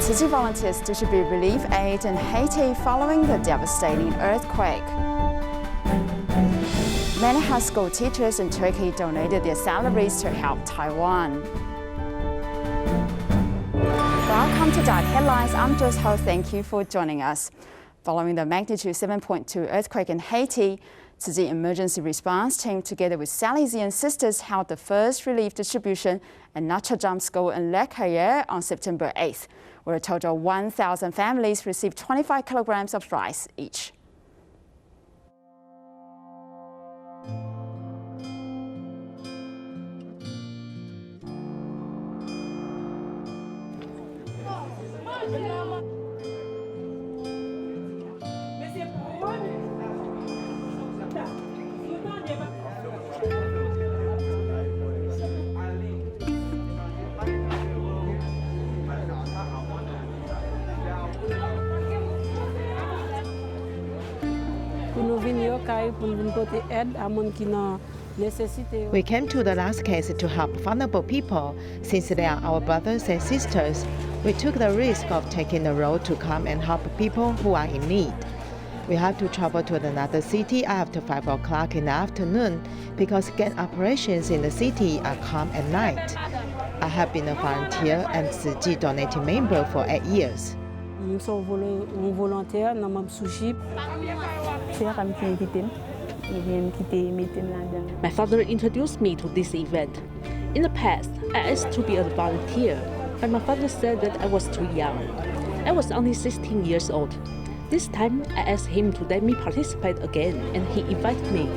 Tzu Chi volunteers distribute relief aid in Haiti following the devastating earthquake. Many high school teachers in Turkey donated their salaries to help Taiwan. Welcome to Dot Headlines. I'm Joyce Ho. Thank you for joining us. Following the magnitude 7.2 earthquake in Haiti, Tzu Chi Emergency Response Team, together with Salesian sisters, held the first relief distribution at Notre Dame School in Le Caillere on September 8th, where a total of 1,000 families received 25 kilograms of rice each. We came to the last case to help vulnerable people. Since they are our brothers and sisters, we took the risk of taking the road to come and help people who are in need. We have to travel to another city after 5 o'clock in the afternoon because gang operations in the city are calm at night. I have been a volunteer and Tzu Chi donating member for 8 years. My father introduced me to this event. In the past, I asked to be a volunteer, but my father said that I was too young. I was only 16 years old. This time, I asked him to let me participate again, and he invited me.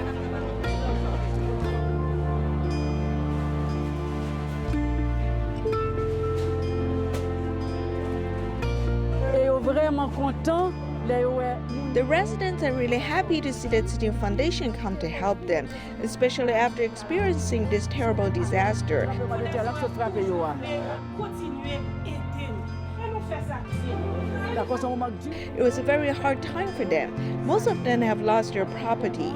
The residents are really happy to see the Tzu Chi Foundation come to help them, especially after experiencing this terrible disaster. It was a very hard time for them. Most of them have lost their property.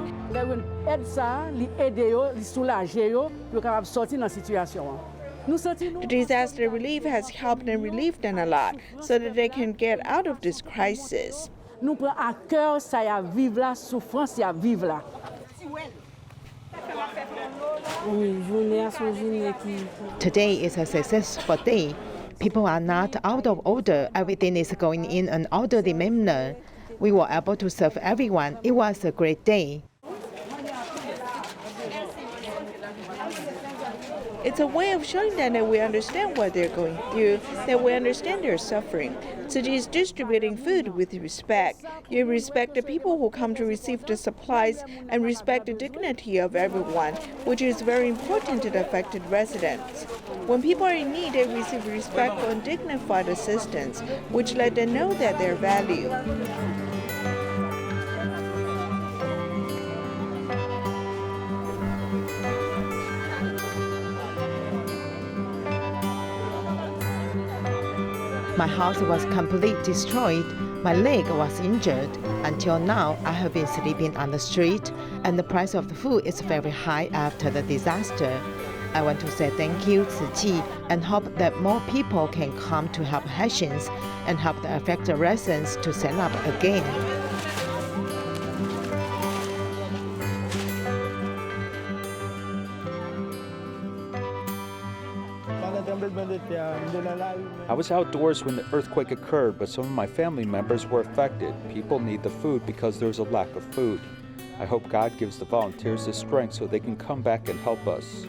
The disaster relief has helped and relieved them a lot so that they can get out of this crisis. Today is a successful day. People are not out of order. Everything is going in an orderly manner. We were able to serve everyone. It was a great day. It's a way of showing them that we understand what they're going through, that we understand their suffering. Tzu Chi is distributing food with respect. You respect the people who come to receive the supplies and respect the dignity of everyone, which is very important to the affected residents. When people are in need, they receive respectful and dignified assistance, which let them know that they're valued. My house was completely destroyed. My leg was injured. Until now, I have been sleeping on the street, and the price of the food is very high after the disaster. I want to say thank you, Tzu Chi, and hope that more people can come to help Haitians and help the affected residents to set up again. I was outdoors when the earthquake occurred, but some of my family members were affected. People need the food because there's a lack of food. I hope God gives the volunteers the strength so they can come back and help us.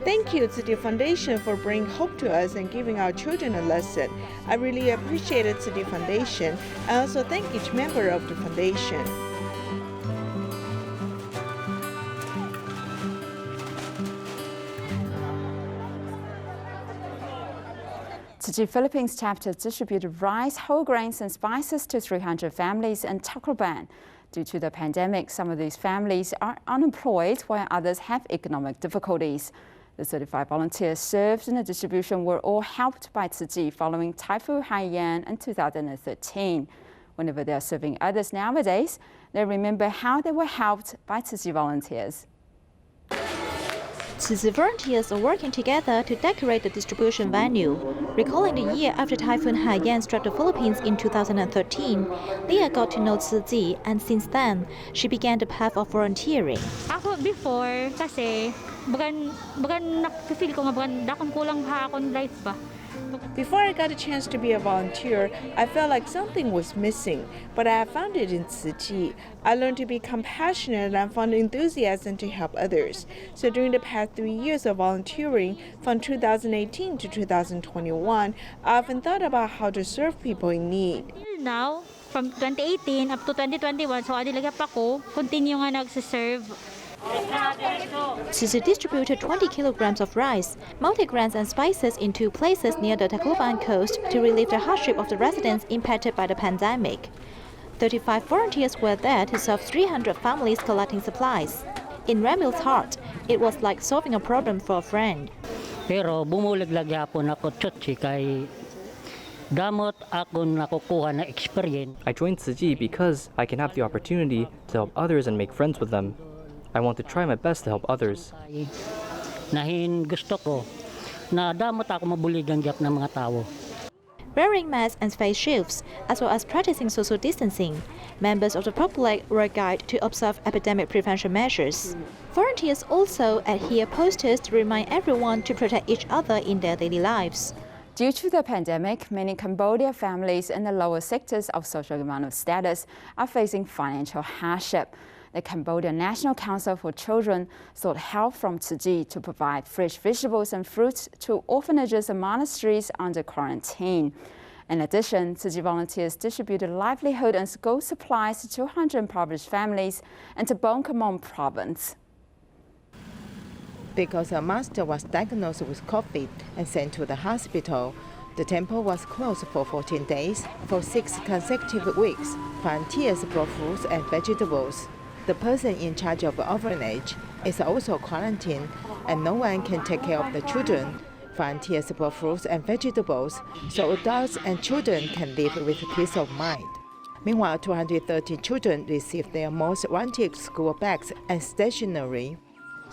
Thank you to the Foundation for bringing hope to us and giving our children a lesson. I really appreciate it to the Foundation. I also thank each member of the Foundation. Tzu Chi Philippines chapter distributed rice, whole grains and spices to 300 families in Tacloban. Due to the pandemic, some of these families are unemployed while others have economic difficulties. The 35 volunteers served in the distribution were all helped by Tzu Chi following Typhoon Haiyan in 2013. Whenever they are serving others nowadays, they remember how they were helped by Tzu Chi volunteers. Tzu Chi volunteers are working together to decorate the distribution venue. Recalling the year after Typhoon Haiyan struck the Philippines in 2013, Leah got to know Tzu Chi, and since then, she began the path of volunteering. Ako before, kasi bagan na-feel ko nga bagan dakon kulang pa akong life ba. Before I got a chance to be a volunteer, I felt like something was missing, but I found it in Tzu Chi. I learned to be compassionate and found enthusiasm to help others. So during the past 3 years of volunteering, from 2018 to 2021, I often thought about how to serve people in need. Now, from 2018 up to 2021, so adilagap ako, continue nga nagsiserve. Tzu Chi distributed 20 kilograms of rice, multigrains and spices in 2 places near the Tacloban coast to relieve the hardship of the residents impacted by the pandemic. 35 volunteers were there to serve 300 families collecting supplies. In Ramil's heart, it was like solving a problem for a friend. Pero bumulig gyapon ako Tzu Chi kay damot akon nakukuha na experience. I joined Tzu Chi because I can have the opportunity to help others and make friends with them. I want to try my best to help others. Nahin gusto ko na damot ako mabuligan gyap ng mga tao. Wearing masks and face shields, as well as practicing social distancing, members of the public were guided to observe epidemic prevention measures. Volunteers also adhere posters to remind everyone to protect each other in their daily lives. Due to the pandemic, many Cambodia families in the lower sectors of socioeconomic status are facing financial hardship. The Cambodia National Council for Children sought help from Tzu Chi to provide fresh vegetables and fruits to orphanages and monasteries under quarantine. In addition, Tzu Chi volunteers distributed livelihood and school supplies to 200 impoverished families in the Bông Camon province. Because her master was diagnosed with COVID and sent to the hospital, the temple was closed for 14 days. For 6 consecutive weeks, volunteers brought fruits and vegetables. The person in charge of the orphanage is also quarantined, and no one can take care of the children. Volunteers brought fruits and vegetables so adults and children can live with peace of mind. Meanwhile, 230 children received their most wanted school bags and stationery.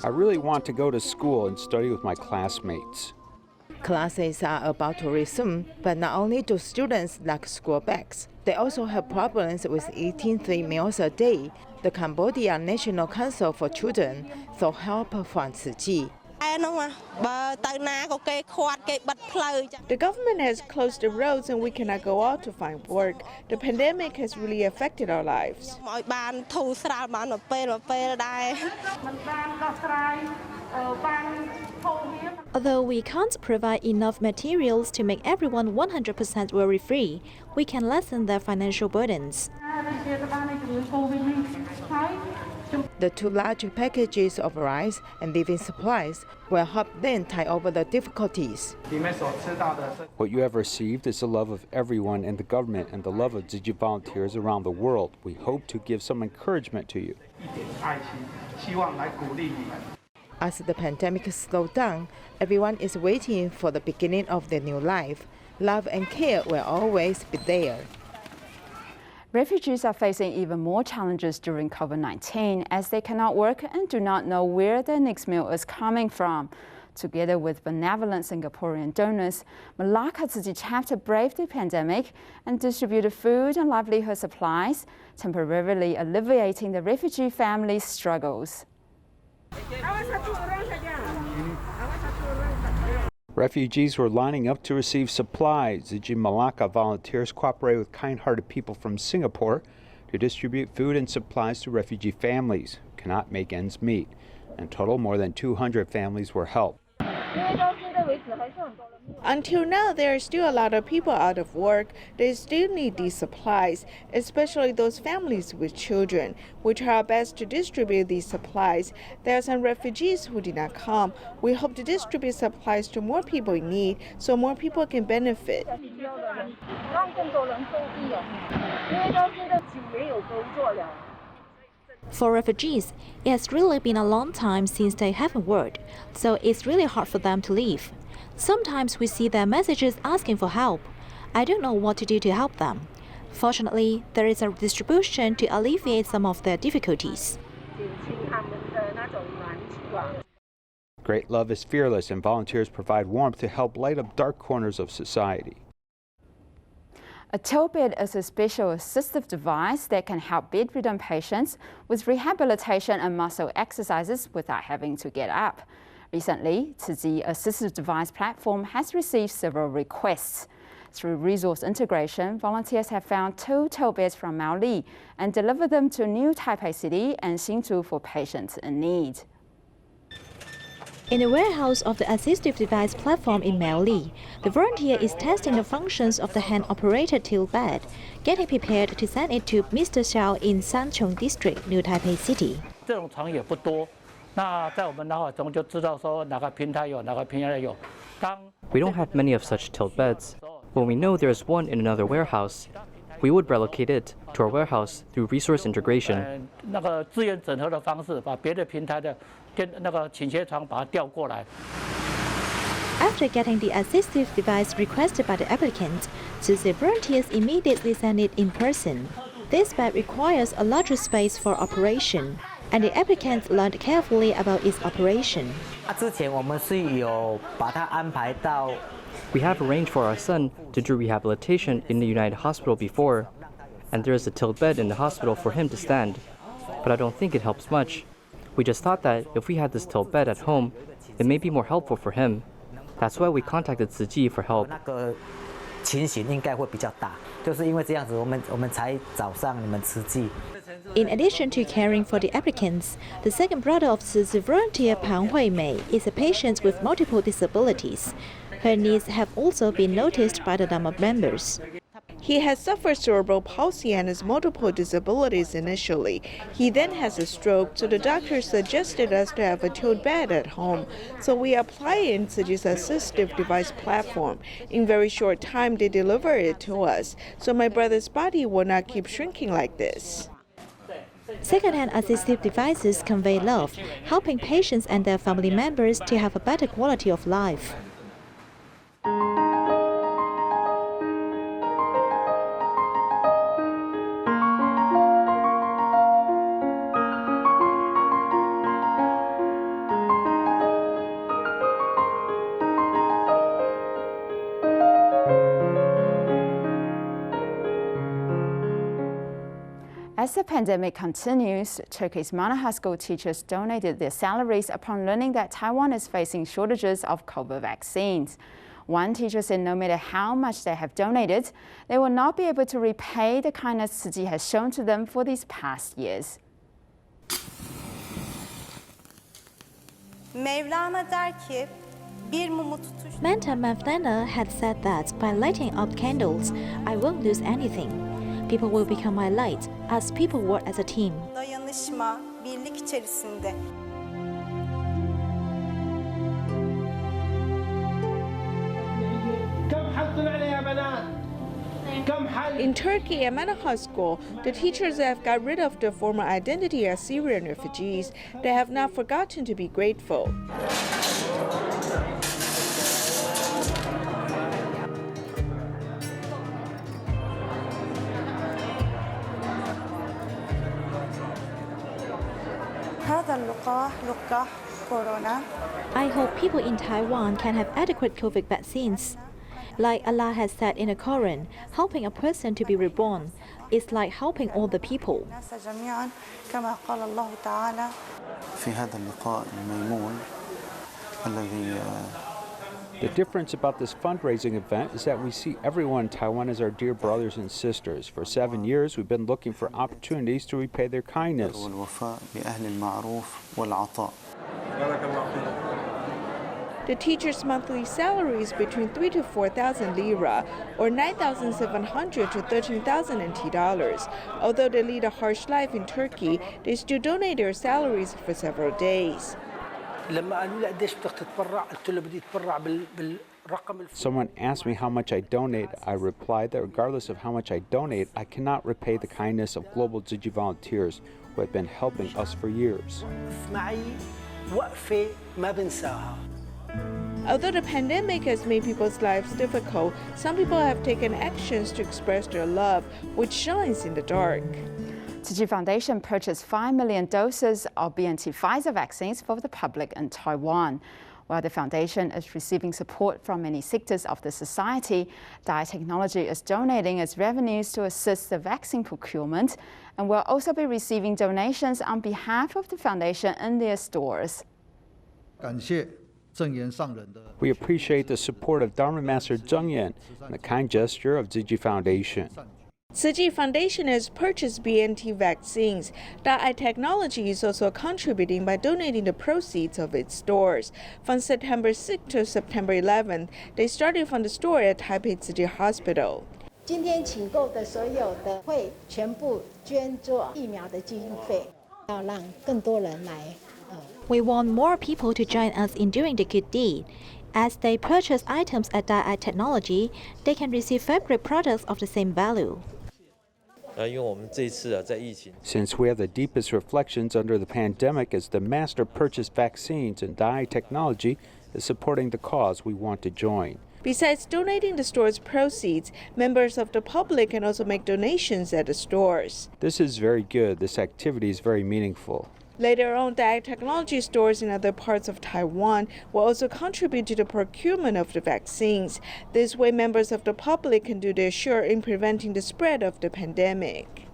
I really want to go to school and study with my classmates. Classes are about to resume, but not only do students lack school bags, they also have problems with eating 3 meals a day. The Cambodia National Council for Children sought help from Tzu Chi. The government has closed the roads and we cannot go out to find work. The pandemic has really affected our lives. Although we can't provide enough materials to make everyone 100% worry-free, we can lessen their financial burdens. The 2 large packages of rice and living supplies will help them tide over the difficulties. What you have received is the love of everyone in the government and the love of Tzu Chi volunteers around the world. We hope to give some encouragement to you. As the pandemic slows down, everyone is waiting for the beginning of their new life. Love and care will always be there. Refugees are facing even more challenges during COVID-19 as they cannot work and do not know where their next meal is coming from. Together with benevolent Singaporean donors, Malacca Tzu Chi chapter braved the pandemic and distributed food and livelihood supplies, temporarily alleviating the refugee families' struggles. Refugees were lining up to receive supplies. Tzu Chi Malacca volunteers cooperated with kind-hearted people from Singapore to distribute food and supplies to refugee families who cannot make ends meet. In total, more than 200 families were helped. Until now, there are still a lot of people out of work. They still need these supplies, especially those families with children. We try our best to distribute these supplies. There are some refugees who did not come. We hope to distribute supplies to more people in need so more people can benefit. For refugees, it has really been a long time since they haven't worked, so it's really hard for them to leave. Sometimes we see their messages asking for help. I don't know what to do to help them. Fortunately, there is a distribution to alleviate some of their difficulties. Great love is fearless, and volunteers provide warmth to help light up dark corners of society. A tilt bed is a special assistive device that can help bedridden patients with rehabilitation and muscle exercises without having to get up. Recently, Tzu Chi assistive device platform has received several requests. Through resource integration, volunteers have found 2 tilt beds from Miaoli and delivered them to New Taipei City and Hsinchu for patients in need. In the warehouse of the assistive device platform in Miaoli, the volunteer is testing the functions of the hand-operated tilt bed, getting prepared to send it to Mr. Xiao in Sanchong District, New Taipei City. 这种床也不多，那在我们脑海中就知道说哪个平台有，哪个平台有。当 We don't have many of such tilt beds. When we know there is one in another warehouse, we would relocate it to our warehouse through resource integration. 那个资源整合的方式，把别的平台的那个倾斜床把它调过来。 After getting the assistive device requested by the applicant, the volunteers immediately send it in person. This bed requires a larger space for operation, and the applicant learned carefully about its operation. 之前我们是有把它安排到 We have arranged for our son to do rehabilitation in the United Hospital before, and there is a tilt bed in the hospital for him to stand. But I don't think it helps much. We just thought that if we had this tilt bed at home, it may be more helpful for him. That's why we contacted Tzu Chi for help. 那个情形应该会比较大，就是因为这样子，我们才找上你们慈济。 In addition to caring for the applicants, the second brother of the volunteer Pang Huimei is a patient with multiple disabilities. Her needs have also been noticed by the number of members. He has suffered cerebral palsy and has multiple disabilities initially. He then has a stroke, so the doctor suggested us to have a tilt bed at home. So we apply it in Tzu Chi's assistive device platform. In very short time, they deliver it to us, so my brother's body will not keep shrinking like this. Second-hand assistive devices convey love, helping patients and their family members to have a better quality of life. As the pandemic continues, Turkey's Manaha school teachers donated their salaries upon learning that Taiwan is facing shortages of COVID vaccines. One teacher said no matter how much they have donated, they will not be able to repay the kindness Tzu Chi has shown to them for these past years. Mentor Mevlana had said that by lighting up candles, I won't lose anything. People will become my light as people work as a team. Dayanışma, birlik içerisinde. In Turkey, at Manaha School, the teachers have got rid of their former identity as Syrian refugees. They have not forgotten to be grateful. I hope people in Taiwan can have adequate COVID vaccines. Like Allah has said in the Quran, helping a person to be reborn is like helping all the people. The difference about this fundraising event is that we see everyone in Taiwan as our dear brothers and sisters. For 7 years, we've been looking for opportunities to repay their kindness. The teachers' monthly salary is between 3,000 to 4,000 lira, or 9,700 to 13,000 NT dollars. Although they lead a harsh life in Turkey, they still donate their salaries for several days. Someone asked me how much I donate. I replied that regardless of how much I donate, I cannot repay the kindness of global Tzu Chi volunteers who have been helping us for years. Although the pandemic has made people's lives difficult, some people have taken actions to express their love, which shines in the dark. Tzu Chi Foundation purchased 5 million doses of BNT Pfizer vaccines for the public in Taiwan. While the foundation is receiving support from many sectors of the society, Dai Technology is donating its revenues to assist the vaccine procurement and will also be receiving donations on behalf of the foundation in their stores. We appreciate the support of Dharma Master Zheng Yan and the kind gesture of Tzu Chi Foundation. Tzu Chi Foundation has purchased BNT vaccines. Dai Technology is also contributing by donating the proceeds of its stores. From September 6th to September 11th, they started from the store at Taipei Tzu Chi Hospital. 今天请购的所有的会全部捐作疫苗的经费，要让更多人来。We want more people to join us in doing the good deed. As they purchase items at Dai Technology, they can receive fabric products of the same value. Since we have the deepest reflections under the pandemic as the master purchased vaccines and Dai Technology is supporting the cause we want to join. Besides donating the store's proceeds, members of the public can also make donations at the stores. This is very good. This activity is very meaningful. Later on, Dai Technology stores in other parts of Taiwan will also contribute to the procurement of the vaccines. This way, members of the public can do their share in preventing the spread of the pandemic.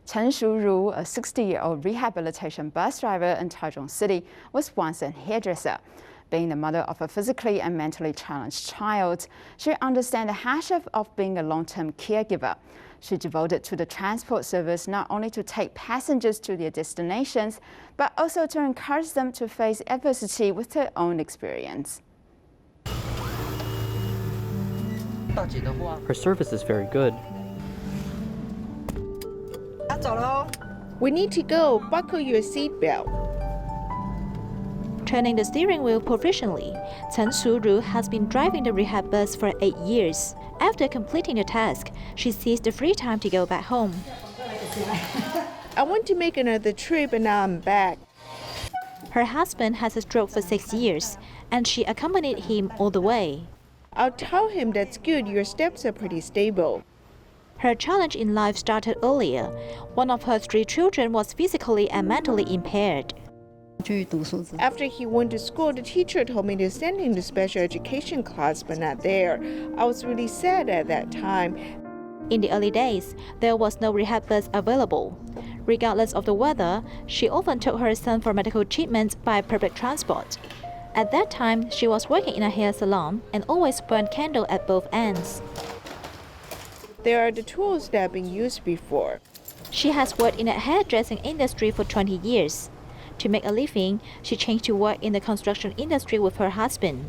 Chen Shu-ru, a 60-year-old rehabilitation bus driver in Taichung City, was once a hairdresser. Being the mother of a physically and mentally challenged child, she understands the hardship of being a long-term caregiver. She devoted to the transport service not only to take passengers to their destinations, but also to encourage them to face adversity with their own experience. Her service is very good. We need to go. Buckle your seatbelt. Turning the steering wheel proficiently, Chen Shu-ru has been driving the rehab bus for 8 years. After completing the task, she seized the free time to go back home. I want to make another trip and now I'm back. Her husband has a stroke for 6 years, and she accompanied him all the way. I'll tell him that's good, your steps are pretty stable. Her challenge in life started earlier. One of her 3 children was physically and mentally impaired. After he went to school, the teacher told me to send him to special education class, but not there. I was really sad at that time. In the early days, there was no rehab bus available. Regardless of the weather, she often took her son for medical treatment by public transport. At that time, she was working in a hair salon and always burned candle at both ends. There are the tools that have been used before. She has worked in the hairdressing industry for 20 years. To make a living, she changed to work in the construction industry with her husband.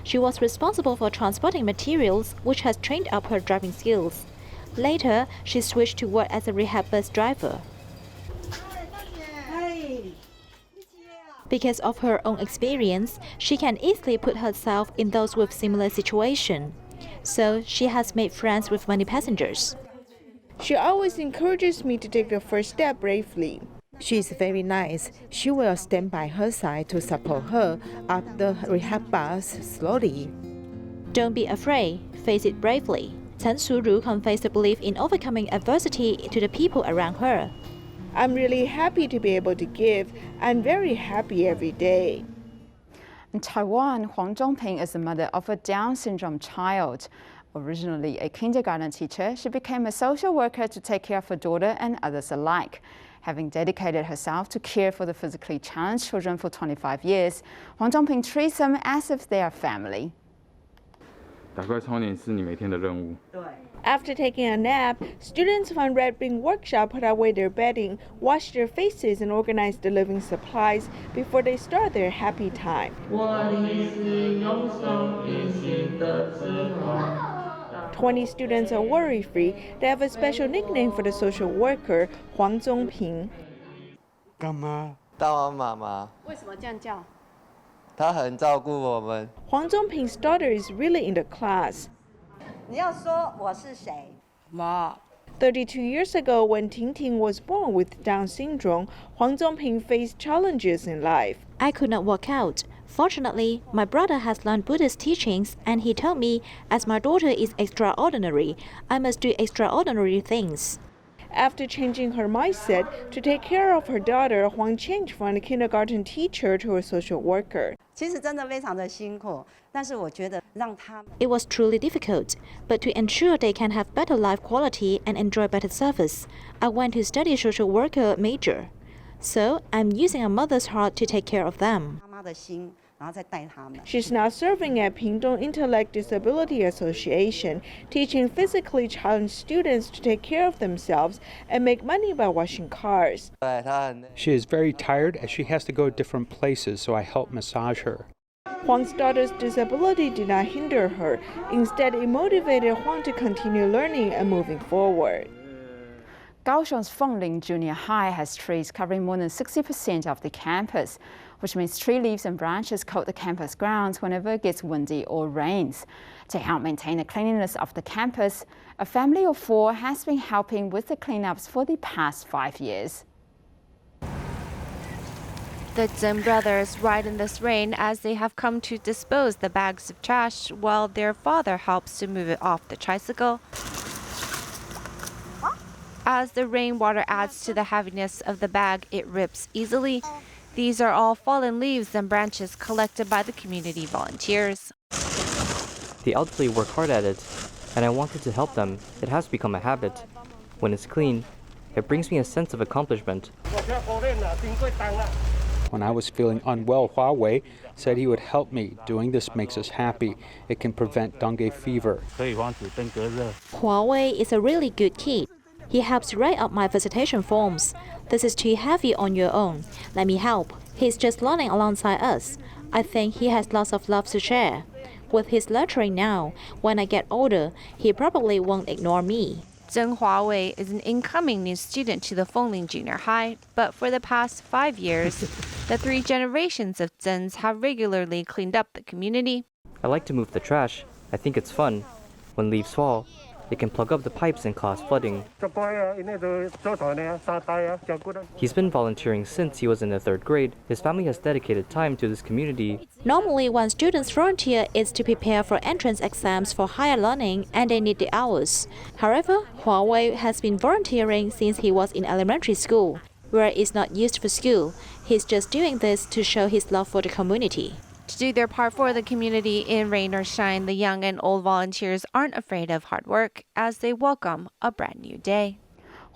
She was responsible for transporting materials, which has trained up her driving skills. Later, she switched to work as a rehab bus driver. Because of her own experience, she can easily put herself in those with similar situation. So she has made friends with many passengers. She always encourages me to take the first step bravely. She is very nice. She will stand by her side to support her up the rehab bus slowly. Don't be afraid, face it bravely. Chen Shu-ru conveys the belief in overcoming adversity to the people around her. I'm really happy to be able to give. I'm very happy every day. In Taiwan, Huang Zhongping is the mother of a Down syndrome child. Originally a kindergarten teacher, she became a social worker to take care of her daughter and others alike. Having dedicated herself to care for the physically challenged children for 25 years, Huang Zhongping treats them as if they are family. After taking a nap, students from Red Wing Workshop put away their bedding, wash their faces, and organize the living supplies before they start their happy time. 20 students are worry-free. They have a special nickname for the social worker, Huang Zhongping. 干妈？大王妈妈。为什么这样叫？她很照顾我们。Huang Zhongping's daughter is really in the class. 你要说我是谁？妈。 32 years ago, when Ting Ting was born with Down syndrome, Huang Zhongping faced challenges in life. I could not walk out. Fortunately, my brother has learned Buddhist teachings and he told me, as my daughter is extraordinary, I must do extraordinary things. After changing her mindset to take care of her daughter, Huang changed from a kindergarten teacher to a social worker. 其实真的非常的辛苦，但是我觉得让他们 It was truly difficult, but to ensure they can have better life quality and enjoy better service, I went to study social worker major. So I'm using a mother's heart to take care of them. 妈妈的心，然后再带他们。 She's now serving at Pingdong Intellect Disability Association, teaching physically challenged students to take care of themselves and make money by washing cars. She is very tired as she has to go to different places, so I help massage her. Huang's daughter's disability did not hinder her. Instead, it motivated Huang to continue learning and moving forward. Kaohsiung's Fengling Junior High has trees covering more than 60% of the campus, which means tree leaves and branches coat the campus grounds whenever it gets windy or rains. To help maintain the cleanliness of the campus, a family of 4 has been helping with the cleanups for the past 5 years. The Zheng brothers ride in this rain as they have come to dispose the bags of trash while their father helps to move it off the tricycle. As the rainwater adds to the heaviness of the bag, it rips easily. These are all fallen leaves and branches collected by the community volunteers. The elderly work hard at it, and I wanted to help them. It has become a habit. When it's clean, it brings me a sense of accomplishment. When I was feeling unwell, Huawei said he would help me. Doing this makes us happy. It can prevent dengue fever. Huawei is a really good kid. He helps write up my visitation forms. This is too heavy on your own. Let me help. He's just learning alongside us. I think he has lots of love to share. With his lecturing now, when I get older, he probably won't ignore me. Zheng Huawei is an incoming new student to the Fengling Junior High, but for the past 5 years, the 3 generations of Zhengs have regularly cleaned up the community. I like to move the trash. I think it's fun. When leaves fall, it can plug up the pipes and cause flooding. He's been volunteering since he was in the 3rd grade. His family has dedicated time to this community. Normally, when students volunteer, it's to prepare for entrance exams for higher learning, and they need the hours. However, Huawei has been volunteering since he was in elementary school, where it's not used for school. He's just doing this to show his love for the community. To do their part for the community in rain or shine, the young and old volunteers aren't afraid of hard work as they welcome a brand new day.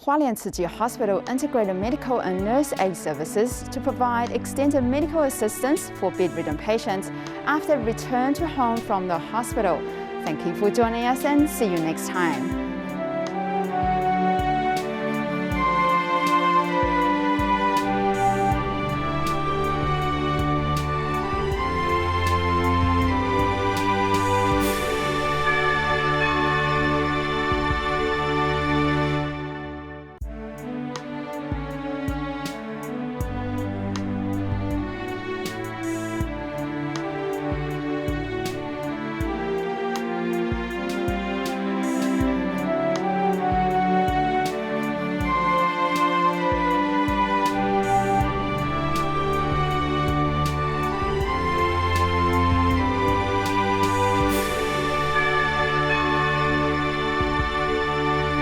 Hualien Tzu Chi Hospital integrated medical and nurse aid services to provide extended medical assistance for bedridden patients after return to home from the hospital. Thank you for joining us and see you next time.